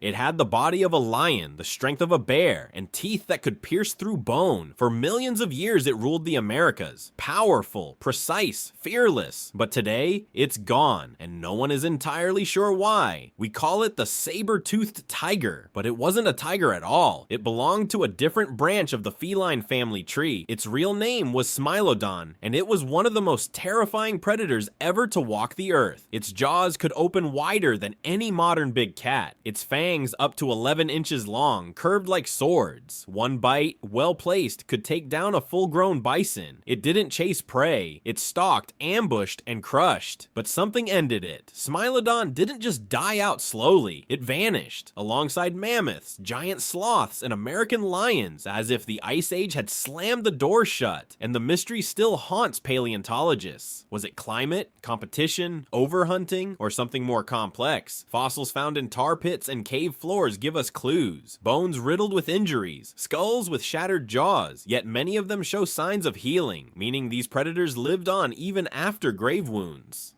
It had the body of a lion, the strength of a bear, and teeth that could pierce through bone. For millions of years it ruled the Americas. Powerful, precise, fearless. But today, it's gone, and no one is entirely sure why. We call it the Saber-Toothed Tiger, but it wasn't a tiger at all. It belonged to a different branch of the feline family tree. Its real name was Smilodon, and it was one of the most terrifying predators ever to walk the earth. Its jaws could open wider than any modern big cat. Its fangs, up to 11 inches long, curved like swords. One bite, well placed, could take down a full-grown bison. It didn't chase prey. It stalked, ambushed, and crushed. But something ended it. Smilodon didn't just die out slowly. It vanished, alongside mammoths, giant sloths, and American lions, as if the Ice Age had slammed the door shut. And the mystery still haunts paleontologists. Was it climate, competition, overhunting, or something more complex? Fossils found in tar pits and cave floors give us clues. Bones riddled with injuries, skulls with shattered jaws, yet many of them show signs of healing, meaning these predators lived on even after grave wounds.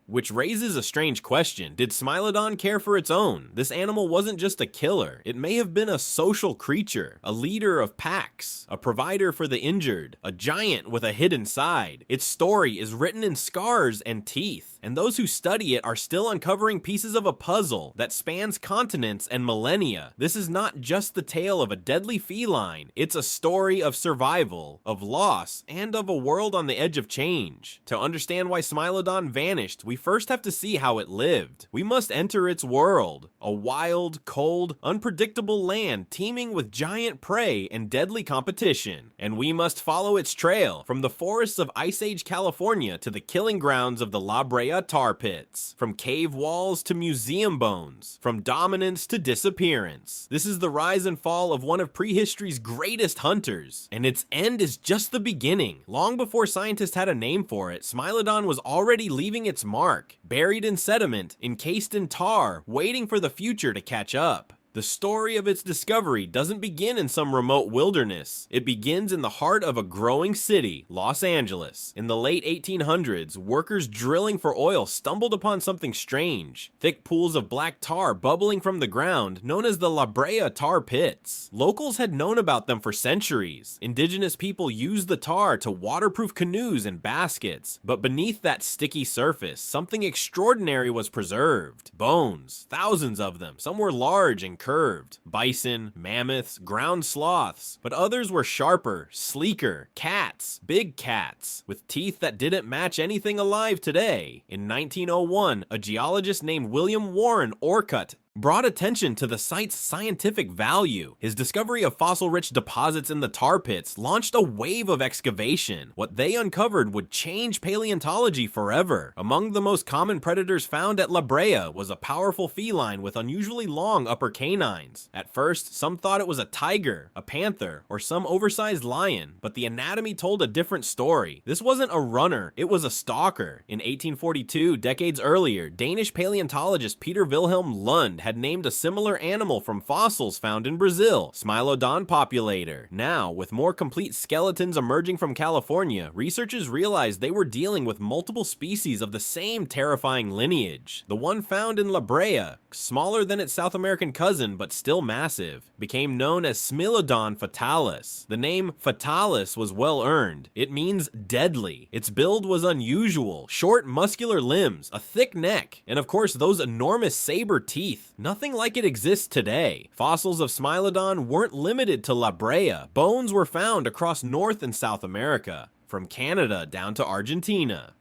Which raises a strange question. Did Smilodon care for its own? This animal wasn't just a killer. It may have been a social creature, a leader of packs, a provider for the injured, a giant with a hidden side. Its story is written in scars and teeth, and those who study it are still uncovering pieces of a puzzle that spans continents and millennia. This is not just the tale of a deadly feline. It's a story of survival, of loss, and of a world on the edge of change. To understand why Smilodon vanished, we first have to see how it lived. We must enter its world, a wild, cold, unpredictable land teeming with giant prey and deadly competition. And we must follow its trail, from the forests of Ice Age California to the killing grounds of the La Brea tar pits, from cave walls to museum bones, from dominance to disappearance. This is the rise and fall of one of prehistory's greatest hunters, and its end is just the beginning. Long before scientists had a name for it, Smilodon was already leaving its mark, buried in sediment, encased in tar, waiting for the future to catch up. The story of its discovery doesn't begin in some remote wilderness. It begins in the heart of a growing city, Los Angeles. In the late 1800s, workers drilling for oil stumbled upon something strange. Thick pools of black tar bubbling from the ground, known as the La Brea tar pits. Locals had known about them for centuries. Indigenous people used the tar to waterproof canoes and baskets. But beneath that sticky surface, something extraordinary was preserved. Bones, thousands of them. Some were large and curved. Bison, mammoths, ground sloths, but others were sharper, sleeker, cats, big cats, with teeth that didn't match anything alive today. In 1901, a geologist named William Warren Orcutt brought attention to the site's scientific value. His discovery of fossil-rich deposits in the tar pits launched a wave of excavation. What they uncovered would change paleontology forever. Among the most common predators found at La Brea was a powerful feline with unusually long upper canines. At first, some thought it was a tiger, a panther, or some oversized lion, but the anatomy told a different story. This wasn't a runner, it was a stalker. In 1842, decades earlier, Danish paleontologist Peter Wilhelm Lund had named a similar animal from fossils found in Brazil, Smilodon populator. Now, with more complete skeletons emerging from California, researchers realized they were dealing with multiple species of the same terrifying lineage. The one found in La Brea, smaller than its South American cousin but still massive, became known as Smilodon fatalis. The name fatalis was well earned. It means deadly. Its build was unusual, short muscular limbs, a thick neck, and of course those enormous saber teeth. Nothing like it exists today. Fossils of Smilodon weren't limited to La Brea. Bones were found across North and South America, from Canada down to Argentina.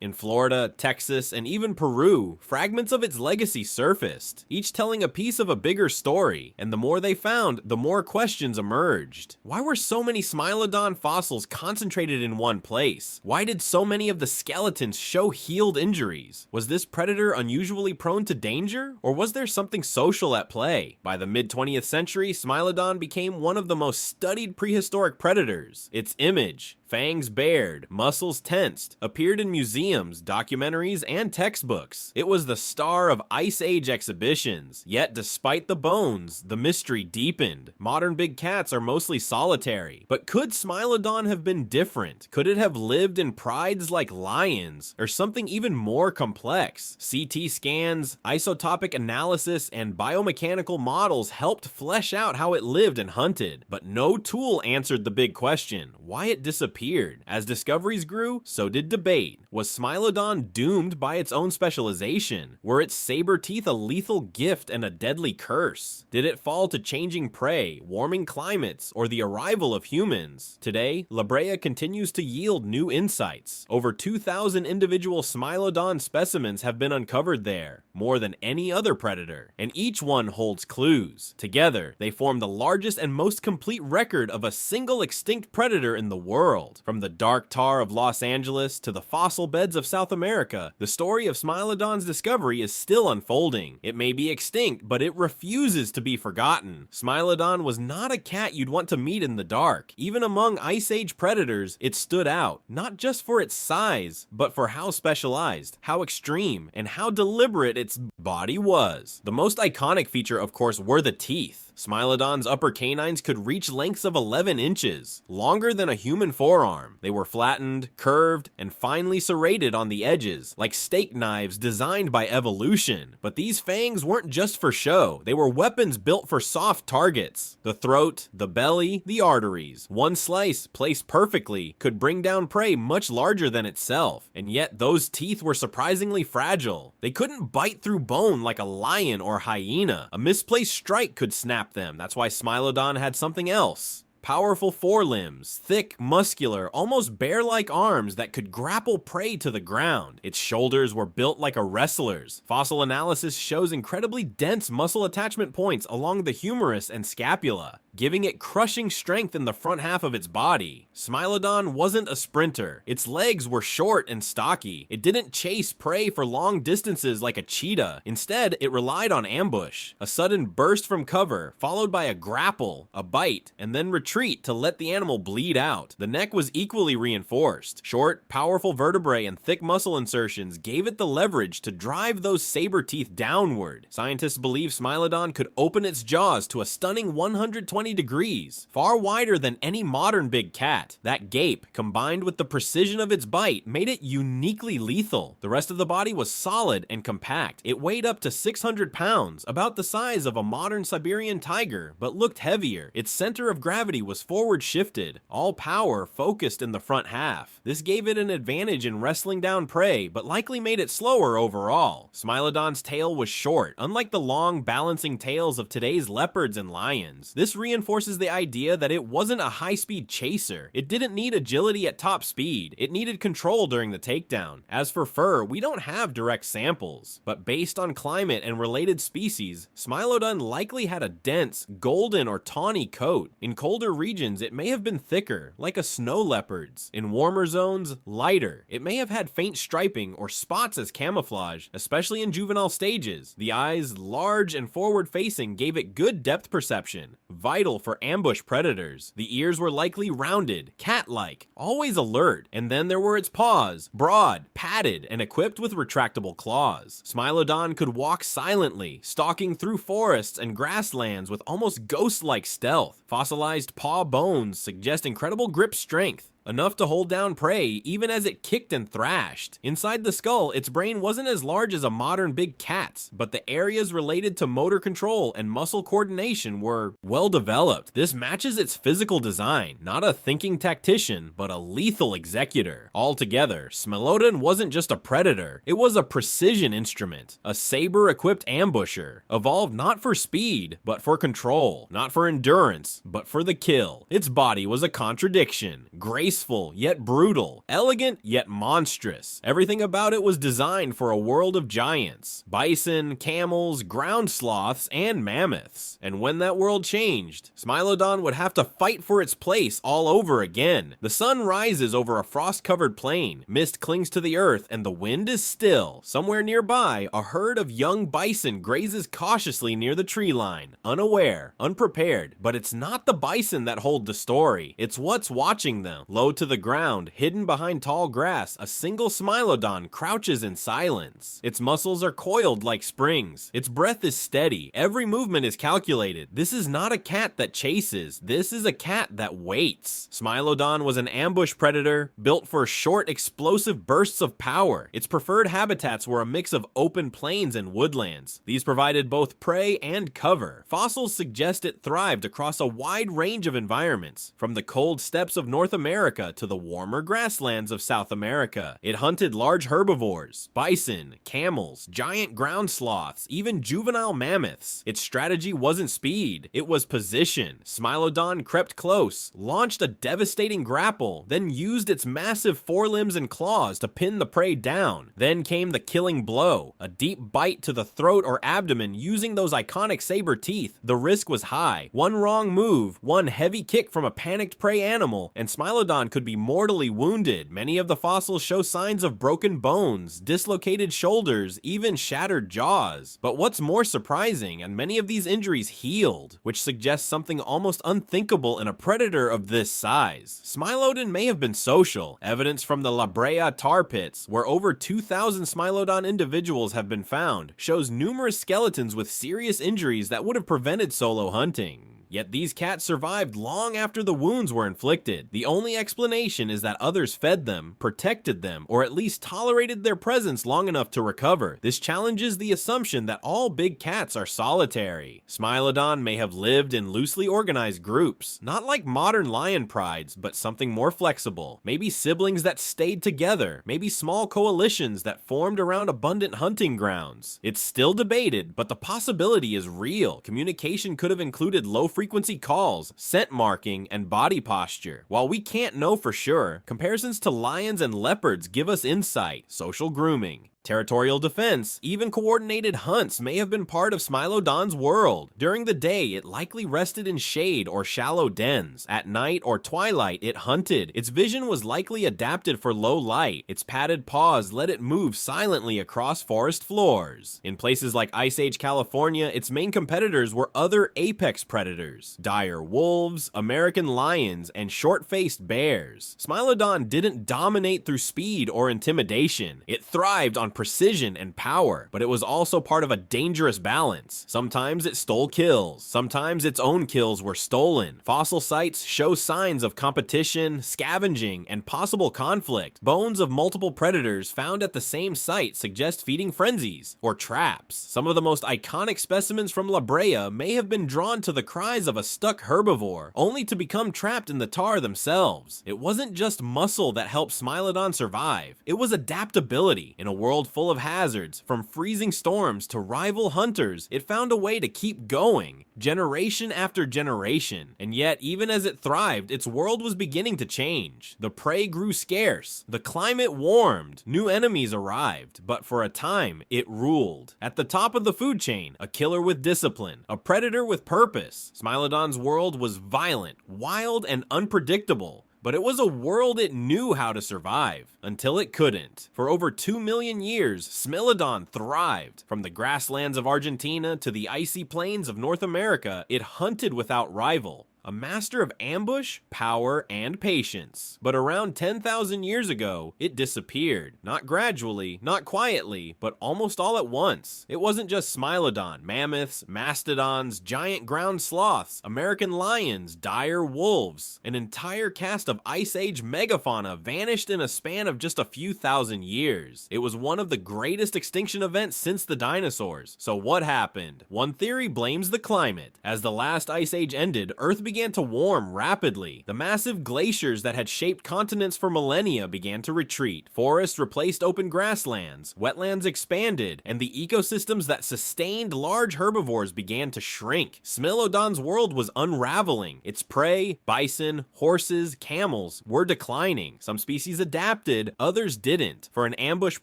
In Florida, Texas, and even Peru, fragments of its legacy surfaced, each telling a piece of a bigger story, and the more they found, the more questions emerged. Why were so many Smilodon fossils concentrated in one place? Why did so many of the skeletons show healed injuries? Was this predator unusually prone to danger? Or was there something social at play? By the mid-20th century, Smilodon became one of the most studied prehistoric predators. Its image, fangs bared, muscles tensed, appeared in museums, documentaries, and textbooks. It was the star of Ice Age exhibitions, yet despite the bones, the mystery deepened. Modern big cats are mostly solitary, but could Smilodon have been different? Could it have lived in prides like lions, or something even more complex? CT scans, isotopic analysis, and biomechanical models helped flesh out how it lived and hunted, but no tool answered the big question, why it disappeared. As discoveries grew, so did debate. Was Smilodon doomed by its own specialization? Were its saber teeth a lethal gift and a deadly curse? Did it fall to changing prey, warming climates, or the arrival of humans? Today, La Brea continues to yield new insights. Over 2,000 individual Smilodon specimens have been uncovered there, more than any other predator, and each one holds clues. Together, they form the largest and most complete record of a single extinct predator in the world. From the dark tar of Los Angeles to the fossil beds of South America, the story of Smilodon's discovery is still unfolding. It may be extinct, but it refuses to be forgotten. Smilodon was not a cat you'd want to meet in the dark. Even among Ice Age predators, it stood out, not just for its size, but for how specialized, how extreme, and how deliberate its body was. The most iconic feature, of course, were the teeth. Smilodon's upper canines could reach lengths of 11 inches, longer than a human forearm. They were flattened, curved, and finely serrated on the edges, like steak knives designed by evolution. But these fangs weren't just for show, they were weapons built for soft targets. The throat, the belly, the arteries. One slice, placed perfectly, could bring down prey much larger than itself, and yet those teeth were surprisingly fragile. They couldn't bite through bone like a lion or hyena. A misplaced strike could snap them. That's why Smilodon had something else. Powerful forelimbs, thick, muscular, almost bear-like arms that could grapple prey to the ground. Its shoulders were built like a wrestler's. Fossil analysis shows incredibly dense muscle attachment points along the humerus and scapula, giving it crushing strength in the front half of its body. Smilodon wasn't a sprinter. Its legs were short and stocky. It didn't chase prey for long distances like a cheetah. Instead, it relied on ambush. A sudden burst from cover, followed by a grapple, a bite, and then retreat to let the animal bleed out. The neck was equally reinforced. Short, powerful vertebrae and thick muscle insertions gave it the leverage to drive those saber teeth downward. Scientists believe Smilodon could open its jaws to a stunning 120 degrees, far wider than any modern big cat. That gape, combined with the precision of its bite, made it uniquely lethal. The rest of the body was solid and compact. It weighed up to 600 pounds, about the size of a modern Siberian tiger, but looked heavier. Its center of gravity was forward shifted, all power focused in the front half. This gave it an advantage in wrestling down prey, but likely made it slower overall. Smilodon's tail was short, unlike the long, balancing tails of today's leopards and lions. This reinforces the idea that it wasn't a high-speed chaser. It didn't need agility at top speed. It needed control during the takedown. As for fur, we don't have direct samples, but based on climate and related species, Smilodon likely had a dense, golden or tawny coat. In colder regions, it may have been thicker, like a snow leopard's. In warmer zones, lighter. It may have had faint striping or spots as camouflage, especially in juvenile stages. The eyes, large and forward-facing, gave it good depth perception, vital for ambush predators. The ears were likely rounded, cat-like, always alert. And then there were its paws, broad, padded, and equipped with retractable claws. Smilodon could walk silently, stalking through forests and grasslands with almost ghost-like stealth. Fossilized paw bones suggest incredible grip strength, enough to hold down prey even as it kicked and thrashed. Inside the skull, its brain wasn't as large as a modern big cat's, but the areas related to motor control and muscle coordination were well developed. This matches its physical design, not a thinking tactician, but a lethal executor. Altogether, Smilodon wasn't just a predator, it was a precision instrument, a saber-equipped ambusher, evolved not for speed, but for control, not for endurance, but for the kill. Its body was a contradiction, graceful yet brutal, elegant yet monstrous. Everything about it was designed for a world of giants, bison, camels, ground sloths, and mammoths. And when that world changed, Smilodon would have to fight for its place all over again. The sun rises over a frost-covered plain, mist clings to the earth, and the wind is still. Somewhere nearby, a herd of young bison grazes cautiously near the tree line, unaware, unprepared. But it's not the bison that hold the story, it's what's watching them. Low Low to the ground, hidden behind tall grass, a single Smilodon crouches in silence. Its muscles are coiled like springs. Its breath is steady. Every movement is calculated. This is not a cat that chases. This is a cat that waits. Smilodon was an ambush predator, built for short, explosive bursts of power. Its preferred habitats were a mix of open plains and woodlands. These provided both prey and cover. Fossils suggest it thrived across a wide range of environments, from the cold steppes of North America to the warmer grasslands of South America. It hunted large herbivores, bison, camels, giant ground sloths, even juvenile mammoths. Its strategy wasn't speed, it was position. Smilodon crept close, launched a devastating grapple, then used its massive forelimbs and claws to pin the prey down. Then came the killing blow, a deep bite to the throat or abdomen using those iconic saber teeth. The risk was high. One wrong move, one heavy kick from a panicked prey animal, and Smilodon could be mortally wounded. Many of the fossils show signs of broken bones, dislocated shoulders, even shattered jaws. But what's more surprising, and many of these injuries healed, which suggests something almost unthinkable in a predator of this size. Smilodon may have been social. Evidence from the La Brea tar pits, where over 2,000 Smilodon individuals have been found, shows numerous skeletons with serious injuries that would have prevented solo hunting. Yet these cats survived long after the wounds were inflicted. The only explanation is that others fed them, protected them, or at least tolerated their presence long enough to recover. This challenges the assumption that all big cats are solitary. Smilodon may have lived in loosely organized groups, not like modern lion prides, but something more flexible. Maybe siblings that stayed together, maybe small coalitions that formed around abundant hunting grounds. It's still debated, but the possibility is real. Communication could have included low-frequency calls, scent marking, and body posture. While we can't know for sure, comparisons to lions and leopards give us insight. Social grooming, territorial defense, even coordinated hunts may have been part of Smilodon's world. During the day, it likely rested in shade or shallow dens. At night or twilight, it hunted. Its vision was likely adapted for low light. Its padded paws let it move silently across forest floors. In places like Ice Age California, its main competitors were other apex predators: dire wolves, American lions, and short-faced bears. Smilodon didn't dominate through speed or intimidation. It thrived on precision and power, but it was also part of a dangerous balance. Sometimes it stole kills, sometimes its own kills were stolen. Fossil sites show signs of competition, scavenging, and possible conflict. Bones of multiple predators found at the same site suggest feeding frenzies or traps. Some of the most iconic specimens from La Brea may have been drawn to the cries of a stuck herbivore, only to become trapped in the tar themselves. It wasn't just muscle that helped Smilodon survive, it was adaptability. In a world full of hazards, from freezing storms to rival hunters, it found a way to keep going, generation after generation. And yet, even as it thrived, its world was beginning to change. The prey grew scarce, the climate warmed, new enemies arrived, but for a time, it ruled. At the top of the food chain, a killer with discipline, a predator with purpose. Smilodon's world was violent, wild, and unpredictable. But it was a world it knew how to survive, until it couldn't. For over 2 million years, Smilodon thrived. From the grasslands of Argentina to the icy plains of North America, it hunted without rival. A master of ambush, power, and patience. But around 10,000 years ago, it disappeared. Not gradually, not quietly, but almost all at once. It wasn't just Smilodon. Mammoths, mastodons, giant ground sloths, American lions, dire wolves. An entire cast of Ice Age megafauna vanished in a span of just a few thousand years. It was one of the greatest extinction events since the dinosaurs. So what happened? One theory blames the climate. As the last ice age ended, Earth began to warm rapidly. The massive glaciers that had shaped continents for millennia began to retreat. Forests replaced open grasslands, wetlands expanded, and the ecosystems that sustained large herbivores began to shrink. Smilodon's world was unraveling. Its prey, bison, horses, camels, were declining. Some species adapted, others didn't. For an ambush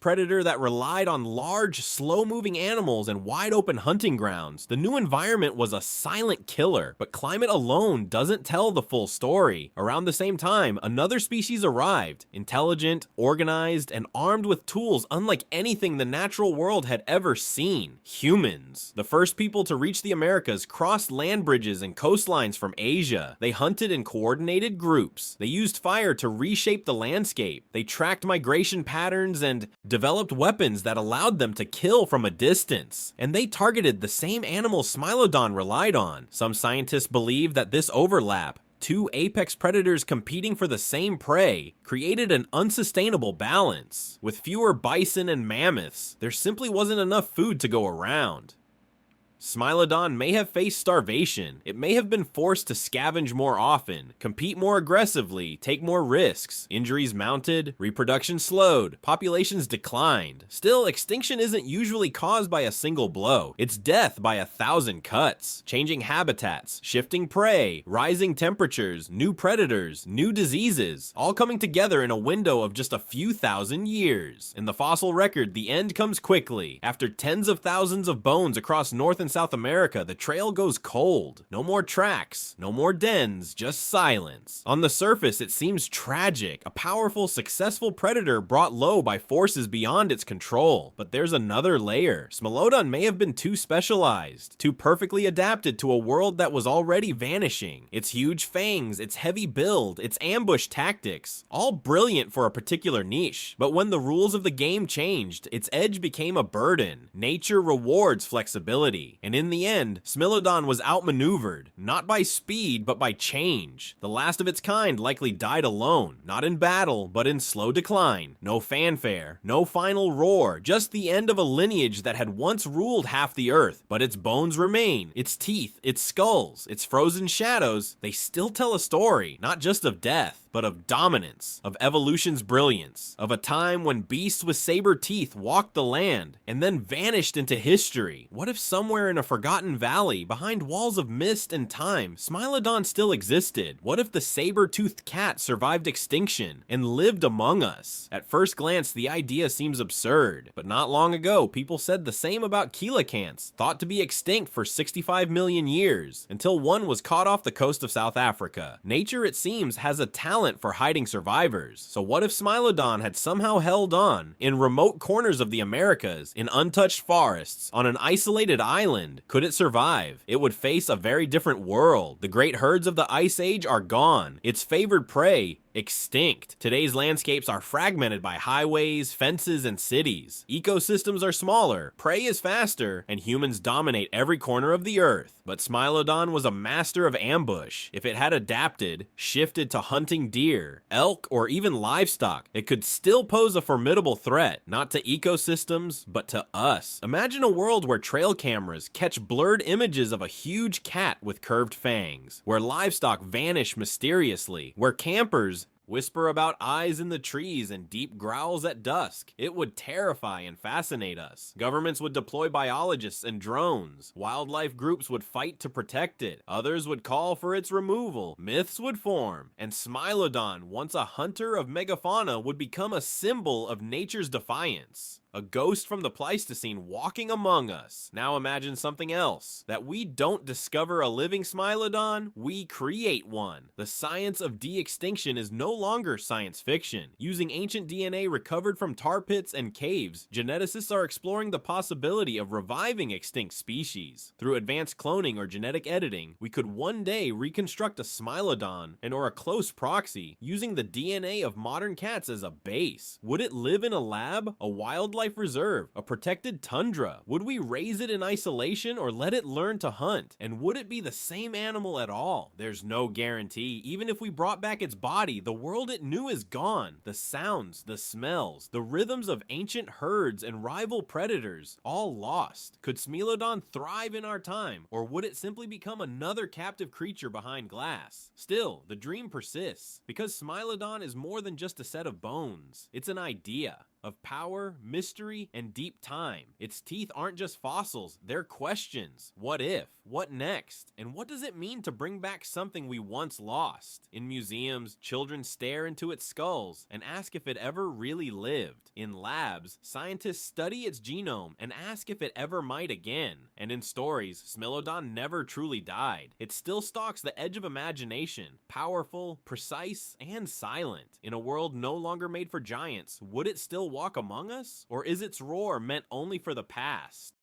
predator that relied on large, slow-moving animals and wide-open hunting grounds, the new environment was a silent killer. But climate alone Smilodon doesn't tell the full story. Around the same time, another species arrived, intelligent, organized, and armed with tools unlike anything the natural world had ever seen. Humans. The first people to reach the Americas crossed land bridges and coastlines from Asia. They hunted in coordinated groups. They used fire to reshape the landscape. They tracked migration patterns and developed weapons that allowed them to kill from a distance. And they targeted the same animals Smilodon relied on. Some scientists believe that this overlap, two apex predators competing for the same prey, created an unsustainable balance. With fewer bison and mammoths, there simply wasn't enough food to go around. Smilodon may have faced starvation. It may have been forced to scavenge more often, compete more aggressively, take more risks. Injuries mounted, reproduction slowed, populations declined. Still, extinction isn't usually caused by a single blow. It's death by 1,000 cuts. Changing habitats, shifting prey, rising temperatures, new predators, new diseases, all coming together in a window of just a few thousand years. In the fossil record, the end comes quickly. After tens of thousands of bones across North and South America, the trail goes cold. No more tracks, no more dens, just silence. On the surface, it seems tragic, a powerful, successful predator brought low by forces beyond its control. But there's another layer. Smilodon may have been too specialized, too perfectly adapted to a world that was already vanishing. Its huge fangs, its heavy build, its ambush tactics, all brilliant for a particular niche. But when the rules of the game changed, its edge became a burden. Nature rewards flexibility. And in the end, Smilodon was outmaneuvered, not by speed, but by change. The last of its kind likely died alone, not in battle, but in slow decline. No fanfare, no final roar, just the end of a lineage that had once ruled half the earth. But its bones remain, its teeth, its skulls, its frozen shadows, they still tell a story, not just of death, but of dominance, of evolution's brilliance, of a time when beasts with saber teeth walked the land and then vanished into history. What if somewhere in a forgotten valley, behind walls of mist and time, Smilodon still existed? What if the saber-toothed cat survived extinction and lived among us? At first glance, the idea seems absurd, but not long ago, people said the same about coelacanths, thought to be extinct for 65 million years, until one was caught off the coast of South Africa. Nature, it seems, has a talent for hiding survivors. So what if Smilodon had somehow held on in remote corners of the Americas, in untouched forests, on an isolated island? Could it survive? It would face a very different world. The great herds of the Ice Age are gone. Its favored prey, extinct. Today's landscapes are fragmented by highways, fences, and cities. Ecosystems are smaller, prey is faster, and humans dominate every corner of the earth. But Smilodon was a master of ambush. If it had adapted, shifted to hunting deer, elk, or even livestock, it could still pose a formidable threat, not to ecosystems, but to us. Imagine a world where trail cameras catch blurred images of a huge cat with curved fangs, where livestock vanish mysteriously, where campers whisper about eyes in the trees and deep growls at dusk. It would terrify and fascinate us. Governments would deploy biologists and drones. Wildlife groups would fight to protect it. Others would call for its removal. Myths would form. And Smilodon, once a hunter of megafauna, would become a symbol of nature's defiance. A ghost from the Pleistocene walking among us. Now imagine something else. That we don't discover a living Smilodon, we create one. The science of de-extinction is no longer science fiction. Using ancient DNA recovered from tar pits and caves, geneticists are exploring the possibility of reviving extinct species. Through advanced cloning or genetic editing, we could one day reconstruct a Smilodon or a close proxy, using the DNA of modern cats as a base. Would it live in a lab, a wildlife reserve, a protected tundra? Would we raise it in isolation or let it learn to hunt? And would it be the same animal at all? There's no guarantee. Even if we brought back its body, the world it knew is gone. The sounds, the smells, the rhythms of ancient herds and rival predators, all lost. Could Smilodon thrive in our time, or would it simply become another captive creature behind glass? Still, the dream persists, because Smilodon is more than just a set of bones. It's an idea of power, mystery, and deep time. Its teeth aren't just fossils, they're questions. What if? What next? And what does it mean to bring back something we once lost? In museums, children stare into its skulls and ask if it ever really lived. In labs, scientists study its genome and ask if it ever might again. And in stories, Smilodon never truly died. It still stalks the edge of imagination, powerful, precise, and silent. In a world no longer made for giants, would it still walk among us? Or is its roar meant only for the past?